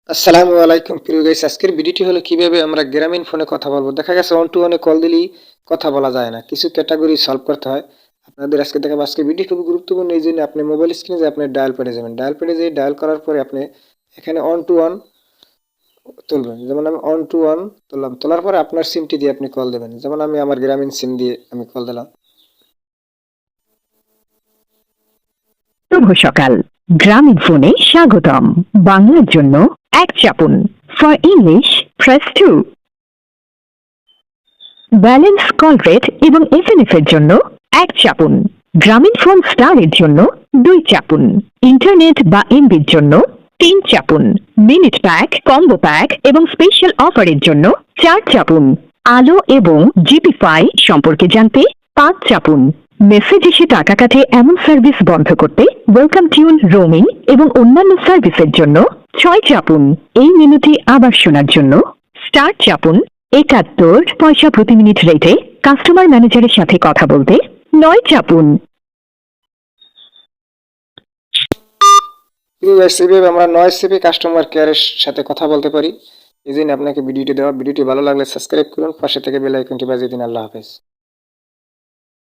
আসসালামু আলাইকুম প্রিয় গাইস, আজকের ভিডিওটি হলো কিভাবে আমরা গ্রামীণ ফোনে কথা বলবো। দেখা গেছে অন টু ওয়ানে কল দিলেই কথা বলা যায় না, কিছু ক্যাটাগরি সলভ করতে হয়। আপনাদের আজকে দেখাবো। আজকের ভিডিও খুব গুরুত্বপূর্ণ, এই জন্য আপনি মোবাইল স্ক্রিনে যে আপনি ডায়াল পেডে যাবেন, ডায়াল পেডে যেয়ে ডায়াল করার পরে আপনি এখানে অন টু ওয়ান তুলবেন। যেমন আমি অন টু ওয়ান তুললাম, তোলার পরে আপনার সিমটি দিয়ে আপনি কল দেবেন। যেমন আমি আমার গ্রামীণ সিম দিয়ে আমি কল দিলাম। শুভ সকাল। গ্রামীণ ফোনে স্বাগতম। বাংলার জন্য এক চাপুন। For English press 2। Balance, call rate এবং এসএমএস এর জন্য এক চাপুন। গ্রামীণ ফোন স্টারের জন্য 2 চাপুন। ইন্টারনেট বা এমবির জন্য 3 চাপুন। মিনিট প্যাক, কম্বো প্যাক এবং স্পেশাল অফারের জন্য 4 চাপুন। আলো এবং জিপিফাই সম্পর্কে জানতে 5 চাপুন। মেসেজ এসে টাকা কাটে এমন সার্ভিস বন্ধ করতে ওয়েলকাম টিউন, রোমিং এবং অন্যান্য সার্ভিসের জন্য 6 চাপুন। এই মেনুটি আবার শোনার জন্য স্টার চাপুন। 71 পয়সা প্রতি মিনিট রেটে কাস্টমার ম্যানেজারের সাথে কথা বলতে 9 চাপুন। প্রিয় গাইস, এইভাবে আমরা নয় সিপি কাস্টমার কেয়ারের সাথে কথা বলতে পারি। এই জন্য আপনাকে ভিডিওটি দেওয়া। ভিডিওটি ভালো লাগলে সাবস্ক্রাইব করুন, পাশে থেকে বেল আইকনটি বাজিয়ে দিন। আল্লাহ হাফেজ।